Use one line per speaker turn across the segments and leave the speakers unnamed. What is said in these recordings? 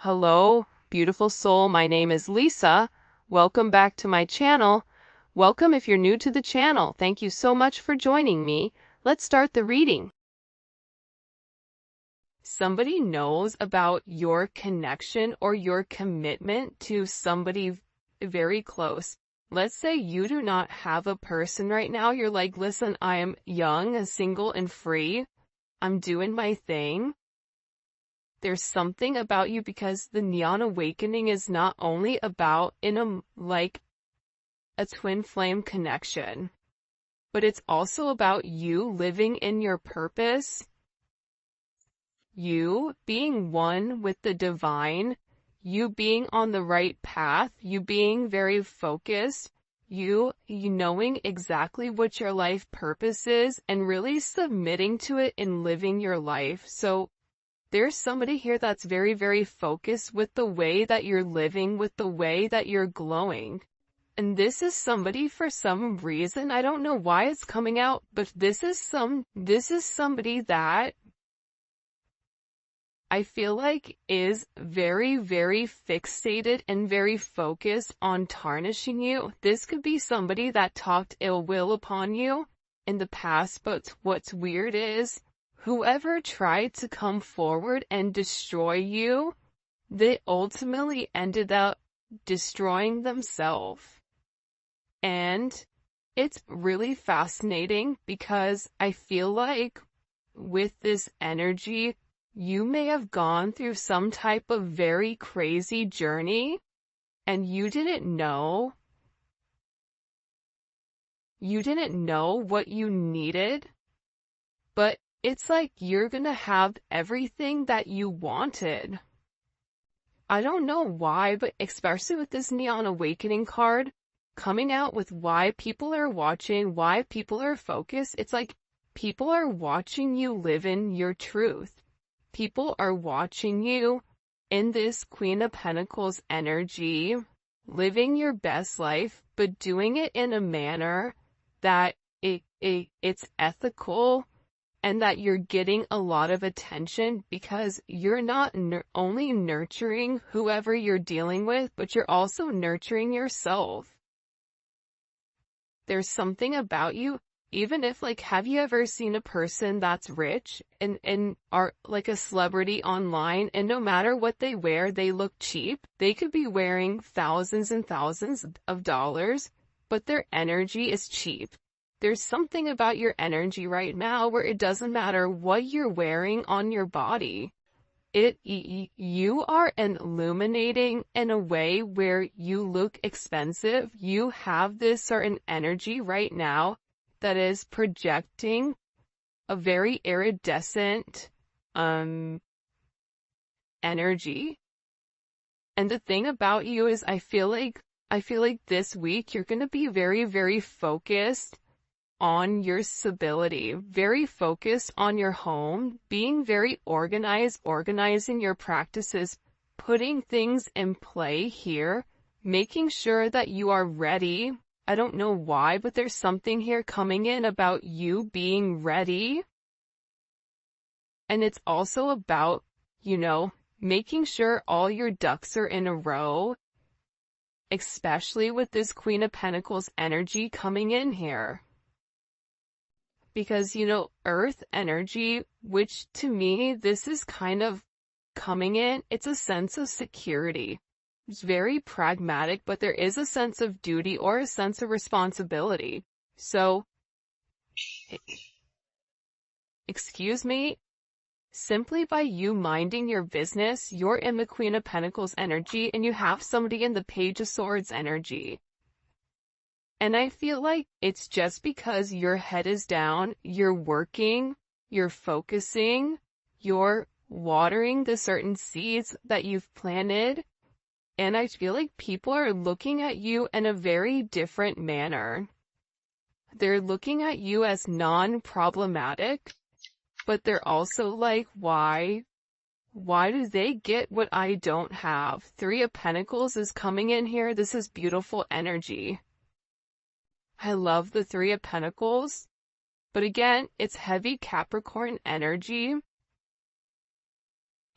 Hello, beautiful soul. My name is Lisa. Welcome back to my channel. Welcome if you're new to the channel. Thank you so much for joining me. Let's start the reading. Somebody knows about your connection or your commitment to somebody very close. Let's say you do not have a person right now. You're like, listen, I am young, single, and free. I'm doing my thing. There's something about you because the neon awakening is not only about a twin flame connection, but it's also about you living in your purpose, you being one with the divine, you being on the right path, you being very focused, you knowing exactly what your life purpose is and really submitting to it and living your life. So there's somebody here that's very, very focused with the way that you're living, with the way that you're glowing. And this is somebody, for some reason, I don't know why it's coming out, but this is somebody that I feel like is very, very fixated and very focused on tarnishing you. This could be somebody that talked ill will upon you in the past, but what's weird is whoever tried to come forward and destroy you, they ultimately ended up destroying themselves. And it's really fascinating because I feel like with this energy, you may have gone through some type of very crazy journey and you didn't know what you needed, but it's like you're gonna have everything that you wanted. I don't know why, but especially with this Neon Awakening card coming out with why people are watching, why people are focused, it's like people are watching you live in your truth. People are watching you in this Queen of Pentacles energy, living your best life, but doing it in a manner that it's ethical, and that you're getting a lot of attention because you're not only nurturing whoever you're dealing with, but you're also nurturing yourself. There's something about you, even if have you ever seen a person that's rich and are like a celebrity online, and no matter what they wear, they look cheap? They could be wearing thousands and thousands of dollars, but their energy is cheap. There's something about your energy right now where it doesn't matter what you're wearing on your body. You are illuminating in a way where you look expensive. You have this certain energy right now that is projecting a very iridescent energy. And the thing about you is I feel like this week you're going to be very, very focused on your stability, very focused on your home, being very organized, organizing your practices, putting things in play here, making sure that you are ready. I don't know why, but there's something here coming in about you being ready. And it's also about, making sure all your ducks are in a row, especially with this Queen of Pentacles energy coming in here. Because, earth energy, which to me, this is kind of coming in, it's a sense of security. It's very pragmatic, but there is a sense of duty or a sense of responsibility. So, excuse me, simply by you minding your business, you're in the Queen of Pentacles energy and you have somebody in the Page of Swords energy. And I feel like it's just because your head is down, you're working, you're focusing, you're watering the certain seeds that you've planted. And I feel like people are looking at you in a very different manner. They're looking at you as non-problematic, but they're also like, why do they get what I don't have? Three of Pentacles is coming in here. This is beautiful energy. I love the Three of Pentacles, but again, it's heavy Capricorn energy.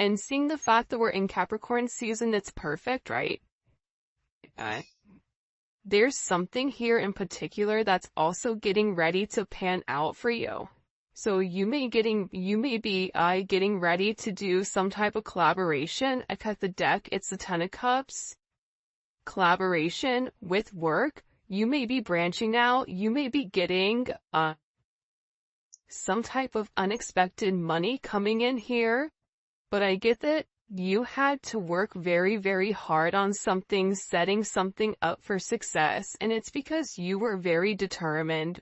And seeing the fact that we're in Capricorn season, it's perfect, right? There's something here in particular that's also getting ready to pan out for you. So you may be getting ready to do some type of collaboration. I cut the deck, it's the Ten of Cups. Collaboration with work. You may be branching out. You may be getting some type of unexpected money coming in here. But I get that you had to work very, very hard on something, setting something up for success. And it's because you were very determined.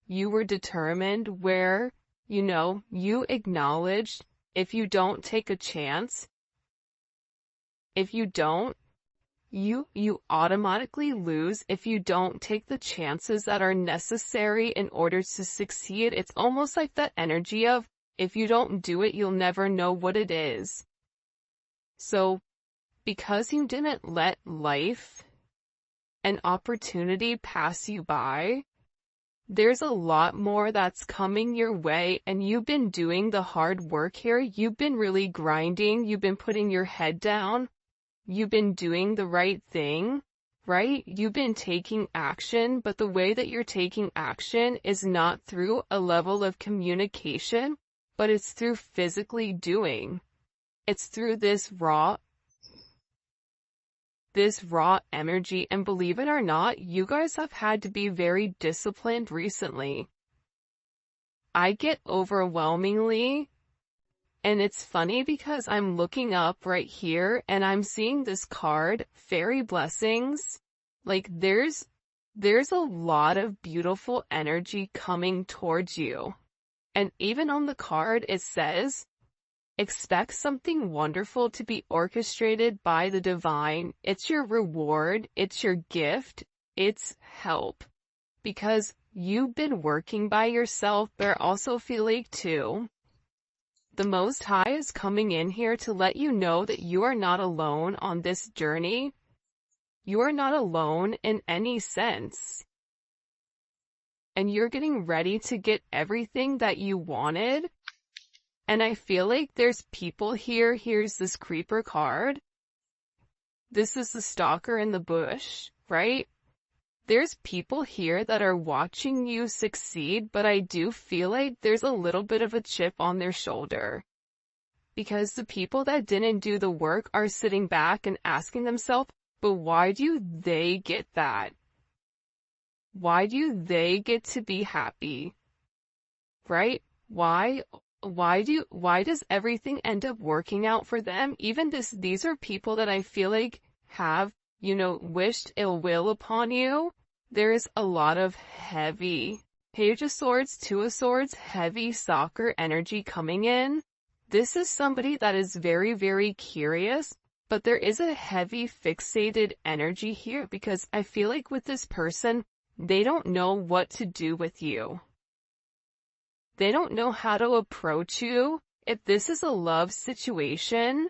You were determined where, you acknowledged if you don't take a chance, if you don't, you automatically lose if you don't take the chances that are necessary in order to succeed. It's almost like that energy of, if you don't do it, you'll never know what it is. So, because you didn't let life and opportunity pass you by, there's a lot more that's coming your way, and you've been doing the hard work here. You've been really grinding. You've been putting your head down. You've been doing the right thing, right? You've been taking action, but the way that you're taking action is not through a level of communication, but it's through physically doing. It's through this raw energy. And believe it or not, you guys have had to be very disciplined recently. I get overwhelmingly, and it's funny because I'm looking up right here and I'm seeing this card, Fairy Blessings. Like there's a lot of beautiful energy coming towards you. And even on the card it says, expect something wonderful to be orchestrated by the divine. It's your reward, it's your gift, it's help. Because you've been working by yourself, but I also feel like too, the Most High is coming in here to let you know that you are not alone on this journey. You are not alone in any sense. And you're getting ready to get everything that you wanted. And I feel like there's people here. Here's this creeper card. This is the stalker in the bush, right? There's people here that are watching you succeed, but I do feel like there's a little bit of a chip on their shoulder. Because the people that didn't do the work are sitting back and asking themselves, but why do they get that? Why do they get to be happy? Right? Why does everything end up working out for them? Even these are people that I feel like have, wished ill will upon you. There's a lot of heavy Page of Swords, Two of Swords, heavy soccer energy coming in. This is somebody that is very, very curious, but there is a heavy fixated energy here because I feel like with this person, they don't know what to do with you. They don't know how to approach you. If this is a love situation,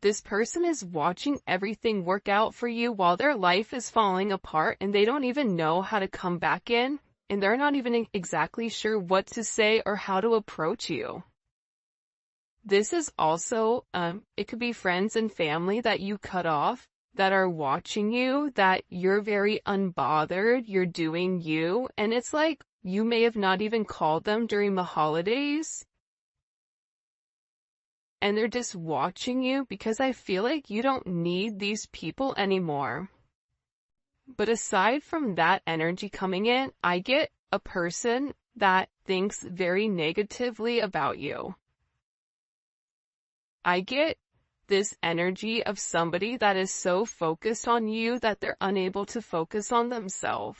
this person is watching everything work out for you while their life is falling apart and they don't even know how to come back in, and they're not even exactly sure what to say or how to approach you. This is also, it could be friends and family that you cut off that are watching you, that you're very unbothered, you're doing you, and it's like you may have not even called them during the holidays. And they're just watching you because I feel like you don't need these people anymore. But aside from that energy coming in, I get a person that thinks very negatively about you. I get this energy of somebody that is so focused on you that they're unable to focus on themselves.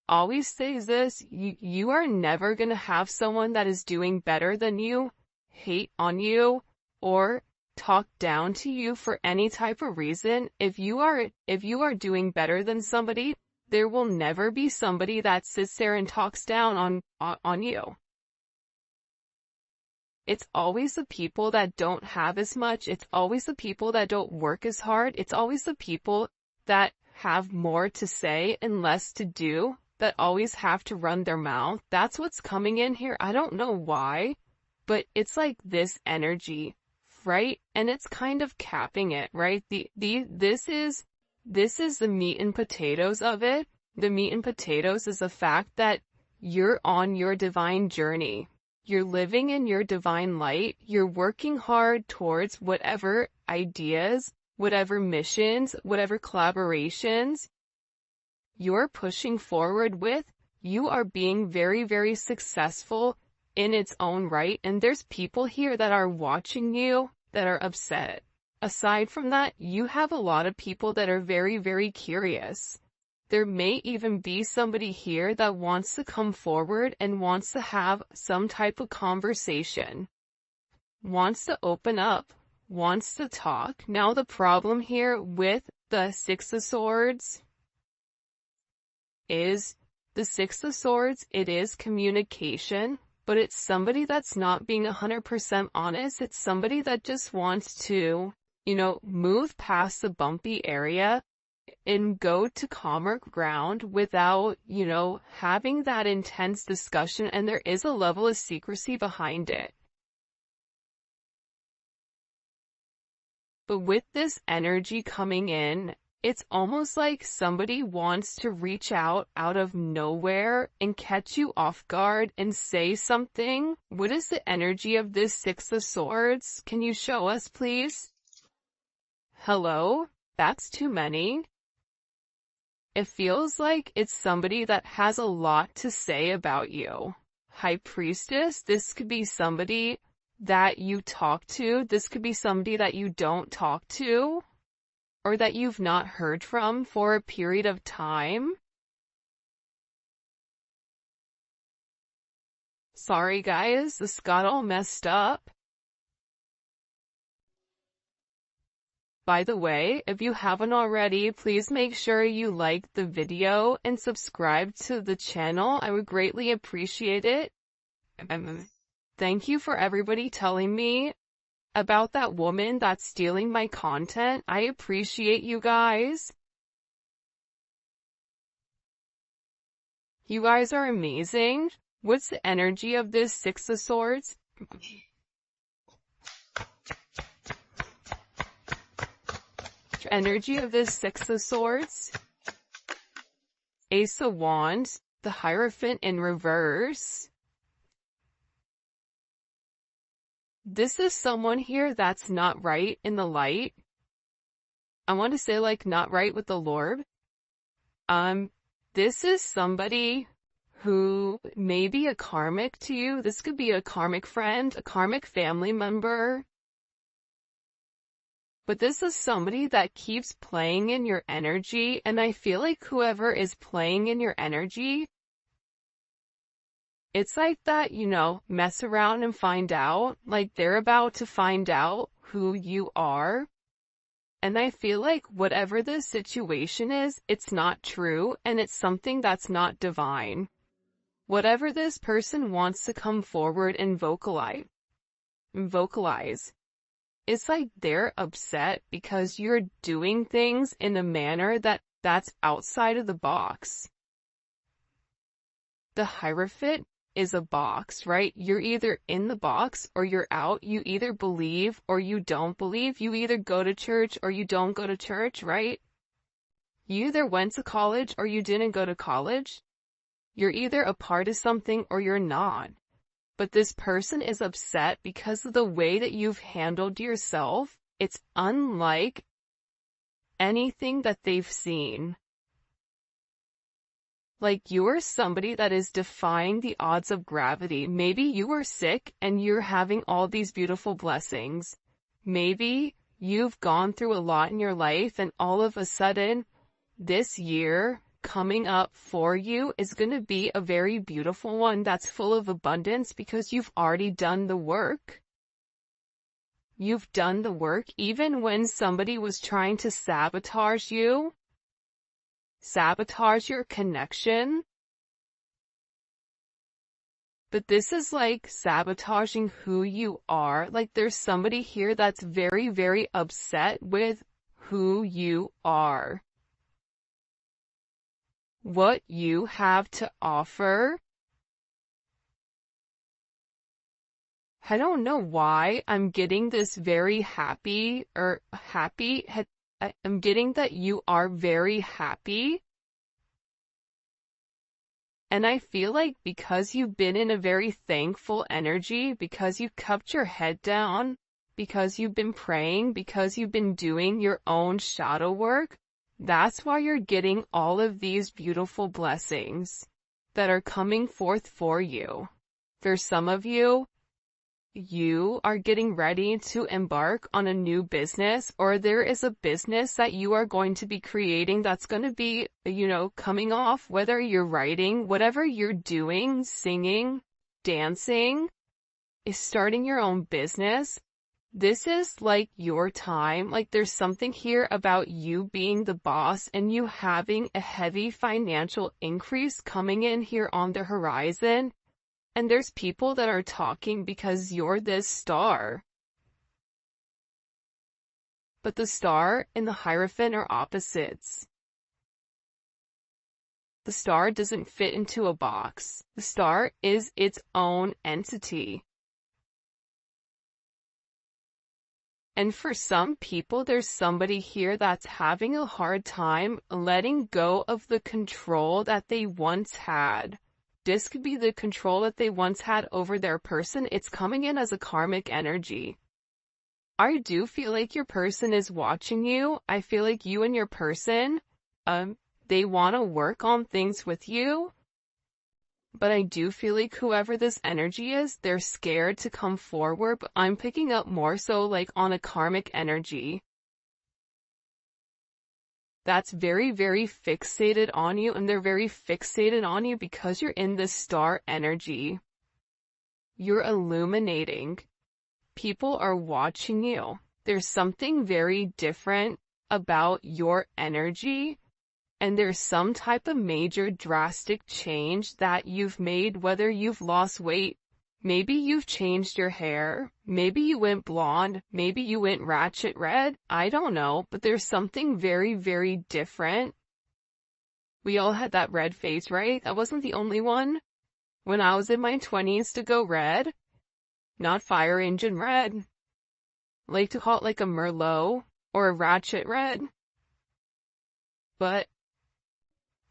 Always says this, you are never going to have someone that is doing better than you, hate on you, or talk down to you for any type of reason. If you are doing better than somebody, there will never be somebody that sits there and talks down on you. It's always the people that don't have as much. It's always the people that don't work as hard. It's always the people that have more to say and less to do, that always have to run their mouth. That's what's coming in here. I don't know why, but it's like this energy right? And it's kind of capping it, right? This is the meat and potatoes of it. The meat and potatoes is the fact that you're on your divine journey. You're living in your divine light. You're working hard towards whatever ideas, whatever missions, whatever collaborations you're pushing forward with. You are being very, very successful in its own right. And there's people here that are watching you that are upset. Aside from that, you have a lot of people that are very, very curious. There may even be somebody here that wants to come forward and wants to have some type of conversation, wants to open up, wants to talk. Now the problem here with the Six of Swords is it is communication, but it's somebody that's not being 100% honest. It's somebody that just wants to, move past the bumpy area and go to calmer ground without, having that intense discussion, and there is a level of secrecy behind it. But with this energy coming in, it's almost like somebody wants to reach out of nowhere and catch you off guard and say something. What is the energy of this Six of Swords? Can you show us, please? Hello? That's too many. It feels like it's somebody that has a lot to say about you. High Priestess, this could be somebody that you talk to. This could be somebody that you don't talk to, or that you've not heard from for a period of time. Sorry guys, this got all messed up. By the way, if you haven't already, please make sure you like the video and subscribe to the channel. I would greatly appreciate it. Thank you for everybody telling me about that woman that's stealing my content. I appreciate you guys. You guys are amazing. What's the energy of this Six of Swords? Energy of this Six of Swords. Ace of Wands, the Hierophant in reverse. This is someone here that's not right in the light. I want to say like not right with the Lord. This is somebody who may be a karmic to you. This could be a karmic friend, a karmic family member. But this is somebody that keeps playing in your energy, and I feel like whoever is playing in your energy, it's like that, mess around and find out, like they're about to find out who you are. And I feel like whatever the situation is, it's not true, and it's something that's not divine. Whatever this person wants to come forward and vocalize. It's like they're upset because you're doing things in a manner that's outside of the box. The Hierophant is a box, right? You're either in the box or you're out. You either believe or you don't believe. You either go to church or you don't go to church, right? You either went to college or you didn't go to college. You're either a part of something or you're not. But this person is upset because of the way that you've handled yourself. It's unlike anything that they've seen. Like you're somebody that is defying the odds of gravity. Maybe you were sick and you're having all these beautiful blessings. Maybe you've gone through a lot in your life and all of a sudden this year coming up for you is going to be a very beautiful one that's full of abundance because you've already done the work. You've done the work even when somebody was trying to sabotage you, sabotage your connection. But this is like sabotaging who you are. Like there's somebody here that's very, very upset with who you are. What you have to offer. I don't know why I'm getting this very happy, I'm getting that you are very happy. And I feel like because you've been in a very thankful energy, because you kept your head down, because you've been praying, because you've been doing your own shadow work, that's why you're getting all of these beautiful blessings that are coming forth for you. For some of you, you are getting ready to embark on a new business, or there is a business that you are going to be creating that's going to be, coming off, whether you're writing, whatever you're doing, singing, dancing, is starting your own business. This is like your time. Like there's something here about you being the boss and you having a heavy financial increase coming in here on the horizon. And there's people that are talking because you're this star. But the star and the Hierophant are opposites. The star doesn't fit into a box. The star is its own entity. And for some people, there's somebody here that's having a hard time letting go of the control that they once had. This could be the control that they once had over their person. It's coming in as a karmic energy. I do feel like your person is watching you. I feel like you and your person, they want to work on things with you. But I do feel like whoever this energy is, they're scared to come forward. But I'm picking up more so like on a karmic energy that's very, very fixated on you, and they're very fixated on you because you're in this star energy. You're illuminating. People are watching you. There's something very different about your energy, and there's some type of major drastic change that you've made, whether you've lost weight, maybe you've changed your hair, maybe you went blonde, maybe you went ratchet red, I don't know, but there's something very, very different. We all had that red phase, right? I wasn't the only one. When I was in my 20s to go red, not fire engine red. I like to call it like a Merlot or a ratchet red. But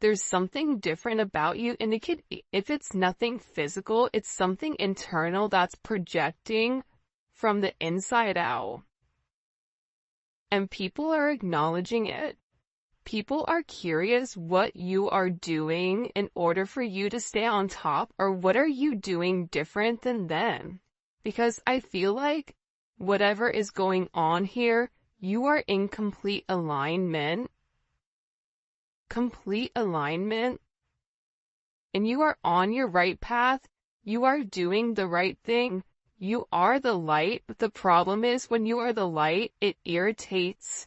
there's something different about you, and if it's nothing physical, it's something internal that's projecting from the inside out. And people are acknowledging it. People are curious what you are doing in order for you to stay on top, or what are you doing different than them? Because I feel like whatever is going on here, you are in complete alignment. Complete alignment, and you are on your right path. You are doing the right thing. You are the light, but the problem is when you are the light, it irritates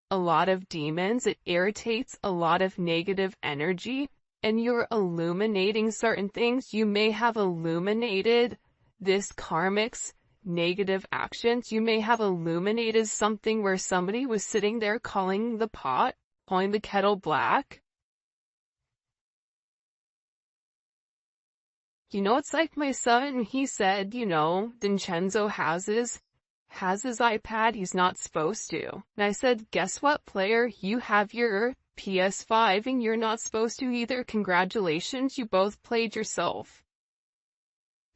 a lot of demons, it irritates a lot of negative energy, and you're illuminating certain things. You may have illuminated this karmic's negative actions. You may have illuminated something where somebody was sitting there calling the kettle black. It's like my son, he said, Vincenzo has his iPad, he's not supposed to. And I said, guess what, player? You have your PS5 and you're not supposed to either. Congratulations, you both played yourself.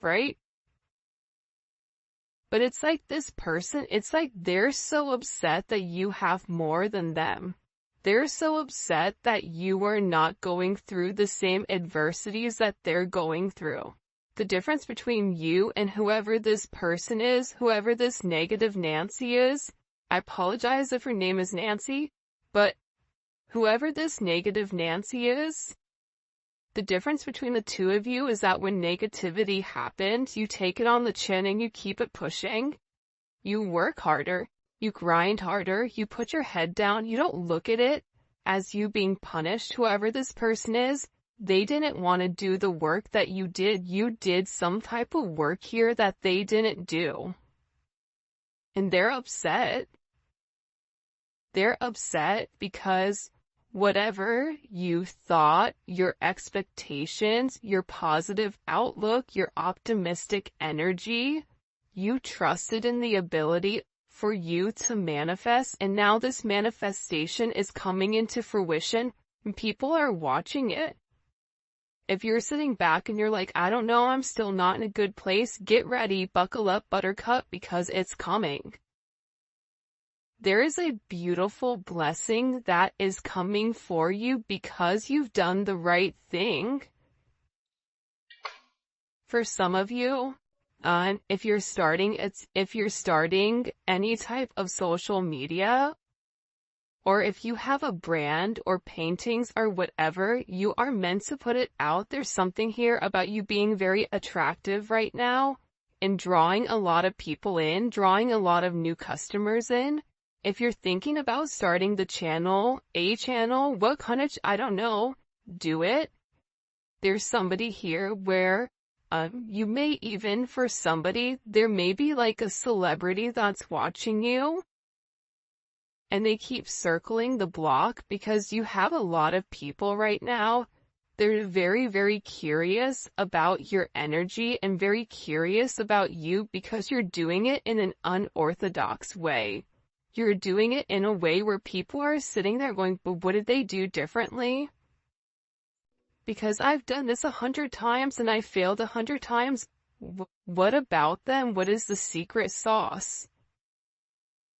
Right? But it's like this person, it's like they're so upset that you have more than them. They're so upset that you are not going through the same adversities that they're going through. The difference between you and whoever this person is, whoever this negative Nancy is, I apologize if her name is Nancy, but whoever this negative Nancy is, the difference between the two of you is that when negativity happens, you take it on the chin and you keep it pushing. You work harder. You grind harder, you put your head down, you don't look at it as you being punished. Whoever this person is, they didn't want to do the work that you did. You did some type of work here that they didn't do. And they're upset. They're upset because Whatever you thought, your expectations, your positive outlook, your optimistic energy, you trusted in the ability for you to manifest, and now this manifestation is coming into fruition, and people are watching it. If you're sitting back and you're like, I don't know, I'm still not in a good place, get ready, buckle up, buttercup, because it's coming. There is a beautiful blessing that is coming for you because you've done the right thing. For some of you, if you're starting any type of social media, or if you have a brand or paintings or whatever, you are meant to put it out. There's something here about you being very attractive right now and drawing a lot of people in, drawing a lot of new customers in. If you're thinking about starting a channel, what kind of, I don't know, do it. There's somebody here where, you may even, for somebody, there may be like a celebrity that's watching you, and they keep circling the block because you have a lot of people right now. They're very, very curious about your energy and very curious about you because you're doing it in an unorthodox way. You're doing it in a way where people are sitting there going, but what did they do differently? Because I've done this 100 times and I failed 100 times. What about them? What is the secret sauce?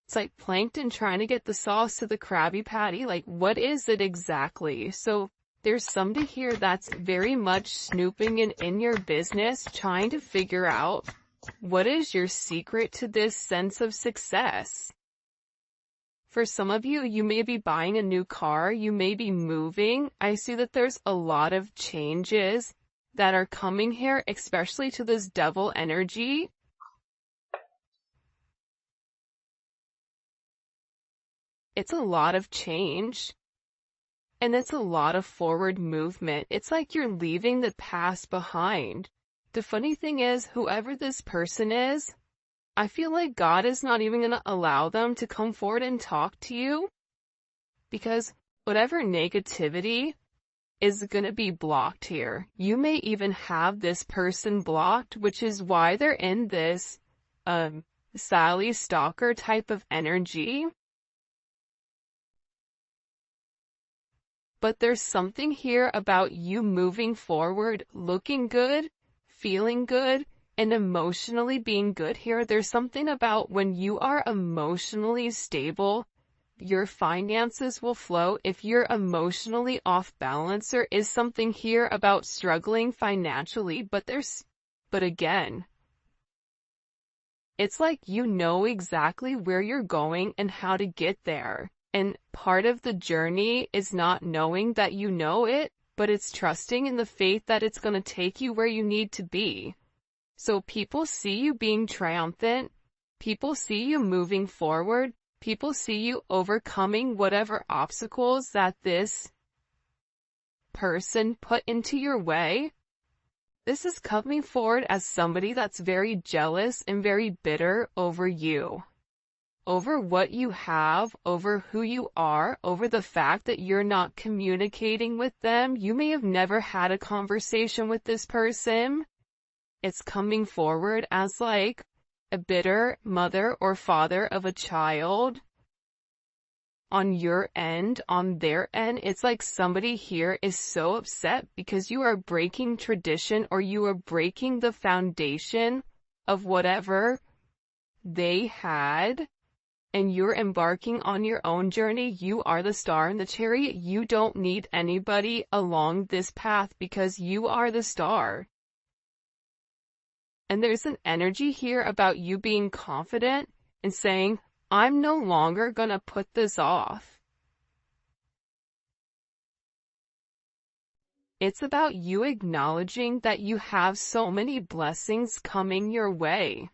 It's like plankton trying to get the sauce to the Krabby Patty. Like, what is it exactly? So there's somebody here that's very much snooping in your business, trying to figure out what is your secret to this sense of success. For some of you, you may be buying a new car, you may be moving. I see that there's a lot of changes that are coming here, especially to this devil energy. It's a lot of change, and it's a lot of forward movement. It's like you're leaving the past behind. The funny thing is, whoever this person is, I feel like God is not even going to allow them to come forward and talk to you, because whatever negativity is going to be blocked here. You may even have this person blocked, which is why they're in this Sally Stalker type of energy. But there's something here about you moving forward, looking good, feeling good, and emotionally being good here. There's something about when you are emotionally stable, your finances will flow. If you're emotionally off balance, there is something here about struggling financially, but again, it's like you know exactly where you're going and how to get there. And part of the journey is not knowing that you know it, but it's trusting in the faith that it's going to take you where you need to be. So people see you being triumphant, people see you moving forward, people see you overcoming whatever obstacles that this person put into your way. This is coming forward as somebody that's very jealous and very bitter over you, over what you have, over who you are, over the fact that you're not communicating with them. You may have never had a conversation with this person. It's coming forward as like a bitter mother or father of a child. On your end, on their end, it's like somebody here is so upset because you are breaking tradition, or you are breaking the foundation of whatever they had, and you're embarking on your own journey. You are the star in the chariot. You don't need anybody along this path because you are the star. And there's an energy here about you being confident and saying, I'm no longer gonna put this off. It's about you acknowledging that you have so many blessings coming your way,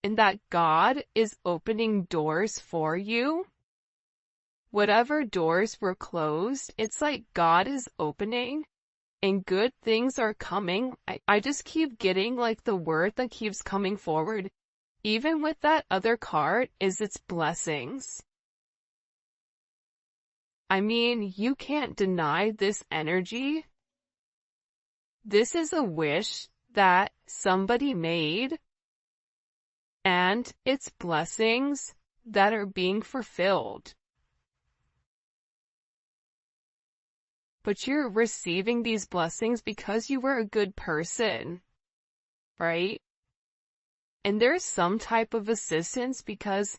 and that God is opening doors for you. Whatever doors were closed, it's like God is opening, and good things are coming. I just keep getting like the word that keeps coming forward. Even with that other card, is its blessings. I mean, you can't deny this energy. This is a wish that somebody made, and it's blessings that are being fulfilled. But you're receiving these blessings because you were a good person, right? And there's some type of assistance because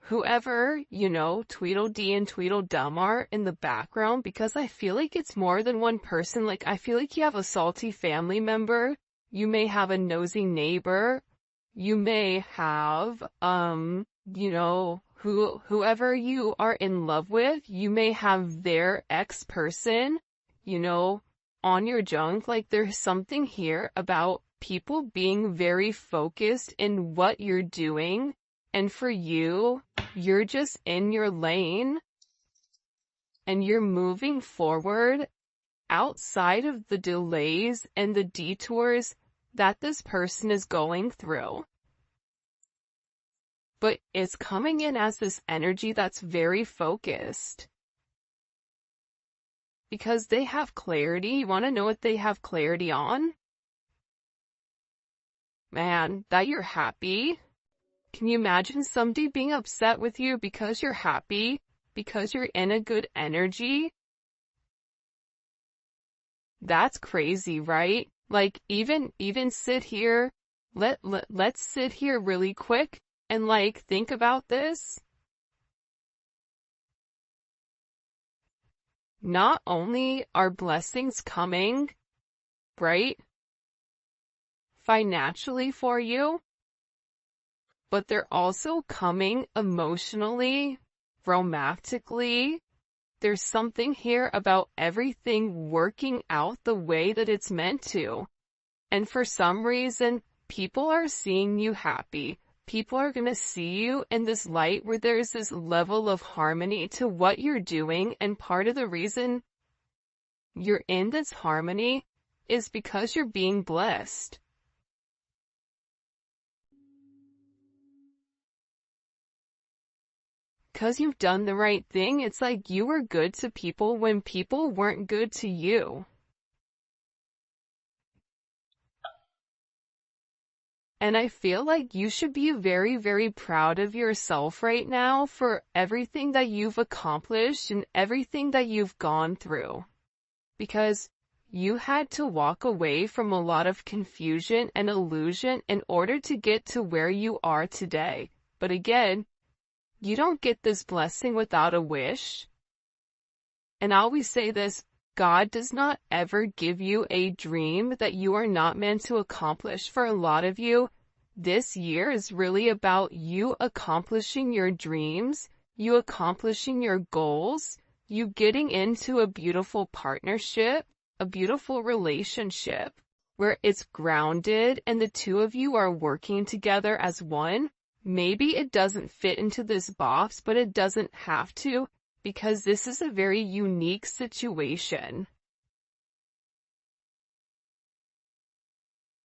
whoever, Tweedledee and Tweedledum are in the background, because I feel like it's more than one person. Like, I feel like you have a salty family member, you may have a nosy neighbor, you may have, whoever you are in love with, you may have their ex-person, on your junk. Like, there's something here about people being very focused in what you're doing. And for you, you're just in your lane and you're moving forward outside of the delays and the detours that this person is going through. But it's coming in as this energy that's very focused. Because they have clarity. You want to know what they have clarity on? Man, that you're happy. Can you imagine somebody being upset with you because you're happy? Because you're in a good energy? That's crazy, right? Like, even sit here, let's sit here really quick and think about this. Not only are blessings coming, right, financially for you, but they're also coming emotionally, romantically. There's something here about everything working out the way that it's meant to. And for some reason, people are seeing you happy. People are going to see you in this light where there's this level of harmony to what you're doing. And part of the reason you're in this harmony is because you're being blessed. Because you've done the right thing. It's like you were good to people when people weren't good to you. And I feel like you should be very, very proud of yourself right now for everything that you've accomplished and everything that you've gone through. Because you had to walk away from a lot of confusion and illusion in order to get to where you are today. But again, you don't get this blessing without a wish. And I always say this, God does not ever give you a dream that you are not meant to accomplish. For a lot of you, this year is really about you accomplishing your dreams, you accomplishing your goals, you getting into a beautiful partnership, a beautiful relationship, where it's grounded and the two of you are working together as one. Maybe it doesn't fit into this box, but it doesn't have to, because this is a very unique situation.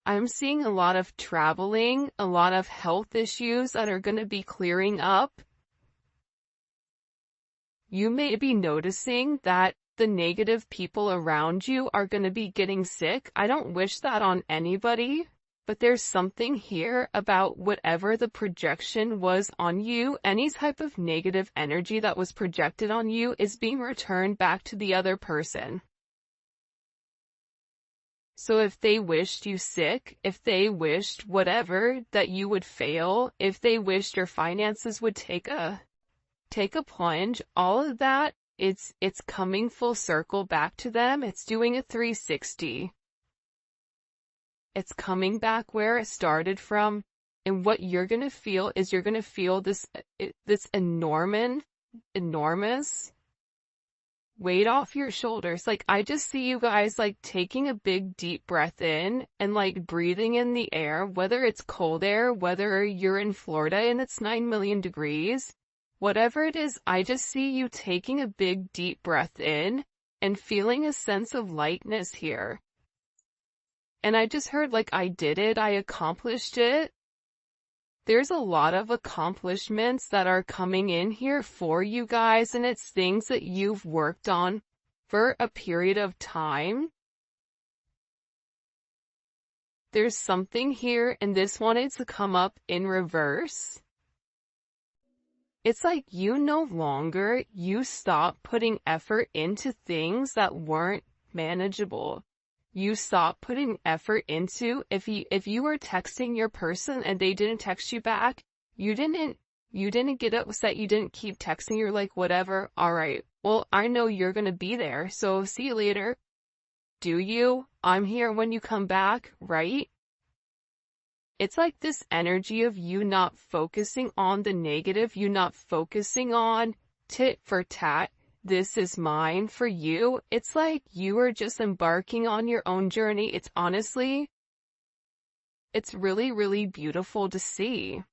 I'm seeing a lot of traveling, a lot of health issues that are going to be clearing up. You may be noticing that the negative people around you are going to be getting sick. I don't wish that on anybody. But there's something here about whatever the projection was on you, any type of negative energy that was projected on you is being returned back to the other person. So if they wished you sick, if they wished whatever, that you would fail, if they wished your finances would take a plunge, all of that, it's coming full circle back to them. It's doing a 360. It's coming back where it started from, and what you're going to feel is you're going to feel this enormous weight off your shoulders. Like, I just see you guys taking a big deep breath in and breathing in the air, whether it's cold air, whether you're in Florida and it's 9 million degrees, whatever it is, I just see you taking a big deep breath in and feeling a sense of lightness here. And I just heard I did it, I accomplished it. there's a lot of accomplishments that are coming in here for you guys, and it's things that you've worked on for a period of time. There's something here, and this wanted to come up in reverse. It's like you stopped putting effort into things that weren't manageable. You stopped putting effort into, if you were texting your person and they didn't text you back, you didn't get upset, you didn't keep texting, you're like, whatever, alright, well, I know you're gonna be there, so see you later. Do you? I'm here when you come back, right? It's like this energy of you not focusing on the negative, you not focusing on tit for tat, this is mine for you. It's like you are just embarking on your own journey. It's honestly, it's really, really beautiful to see.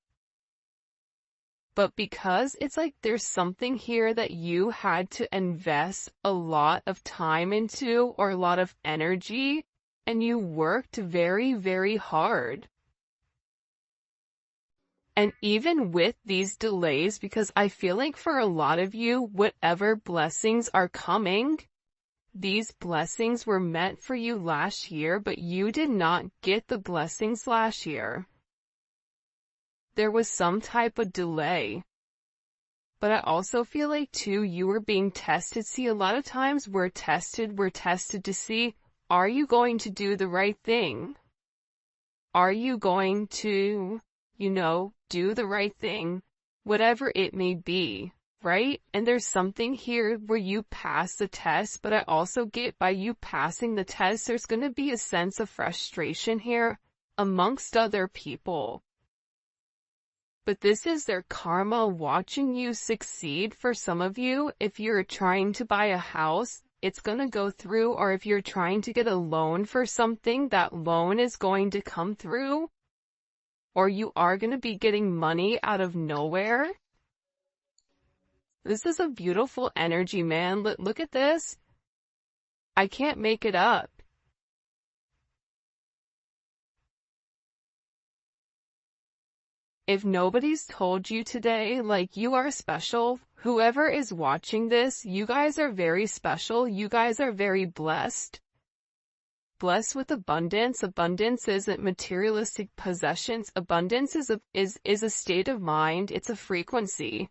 But because it's like there's something here that you had to invest a lot of time into, or a lot of energy, and you worked very, very hard. And even with these delays, because I feel like for a lot of you, whatever blessings are coming, these blessings were meant for you last year, but you did not get the blessings last year. There was some type of delay. But I also feel like too, you were being tested. See, a lot of times we're tested to see, are you going to do the right thing? Are you going to, do the right thing, whatever it may be, right? And there's something here where you pass the test, but I also get by you passing the test, there's going to be a sense of frustration here amongst other people. But this is their karma watching you succeed. For some of you, if you're trying to buy a house, it's going to go through, or if you're trying to get a loan for something, that loan is going to come through. Or you are going to be getting money out of nowhere. This is a beautiful energy, man. Look at this. I can't make it up. If nobody's told you today, like, you are special, whoever is watching this, you guys are very special. You guys are very blessed. Blessed with abundance. Abundance isn't materialistic possessions. Abundance is a state of mind. It's a frequency.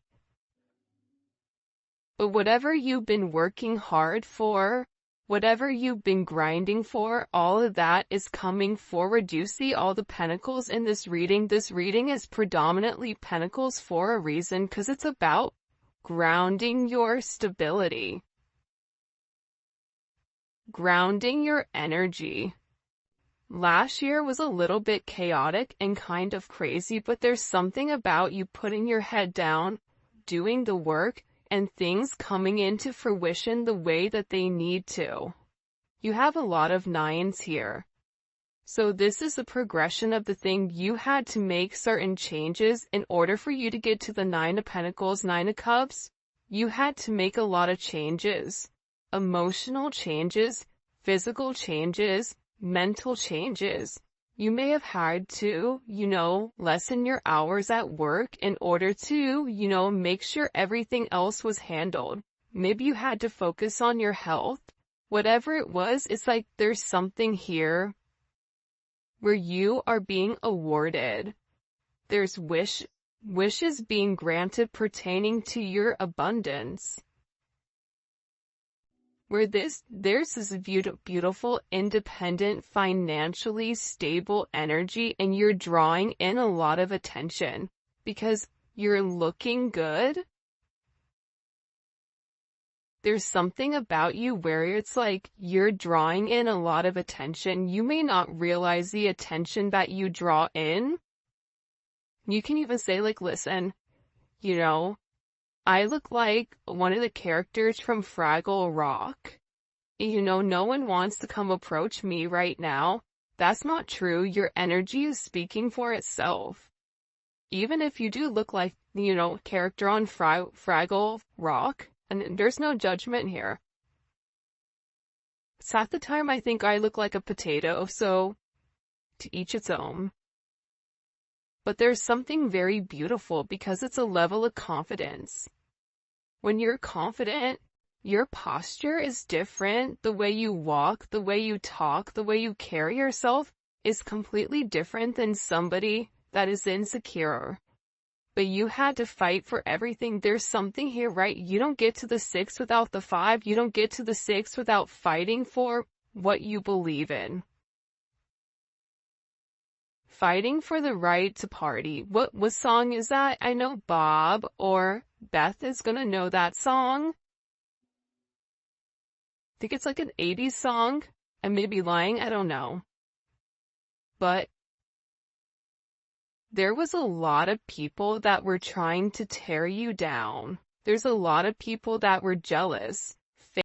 But whatever you've been working hard for, whatever you've been grinding for, all of that is coming forward. You see all the pentacles in this reading. This reading is predominantly pentacles for a reason, because it's about grounding your stability. Grounding your energy. Last year was a little bit chaotic and kind of crazy, but there's something about you putting your head down, doing the work, and things coming into fruition the way that they need to. You have a lot of nines here. So this is a progression of the thing. You had to make certain changes in order for you to get to the Nine of Pentacles, Nine of Cups. You had to make a lot of changes. Emotional changes, physical changes, mental changes. You may have had to, lessen your hours at work in order to, make sure everything else was handled. Maybe you had to focus on your health. Whatever it was, it's like there's something here where you are being awarded. There's wishes being granted pertaining to your abundance. Where there's this beautiful, independent, financially stable energy, and you're drawing in a lot of attention because you're looking good. There's something about you where it's like you're drawing in a lot of attention. You may not realize the attention that you draw in. You can even say, like, listen, I look like one of the characters from Fraggle Rock. No one wants to come approach me right now. That's not true. Your energy is speaking for itself. Even if you do look like, character on Fraggle Rock, and there's no judgment here. It's half the time I think I look like a potato, so to each its own. But there's something very beautiful because it's a level of confidence. When you're confident, your posture is different. The way you walk, the way you talk, the way you carry yourself is completely different than somebody that is insecure. But you had to fight for everything. There's something here, right? You don't get to the 6 without the 5. You don't get to the 6 without fighting for what you believe in. Fighting for the right to party. What song is that? I know Bob or Beth is gonna know that song. I think it's like an 80s song. I may be lying, I don't know. But there was a lot of people that were trying to tear you down. There's a lot of people that were jealous.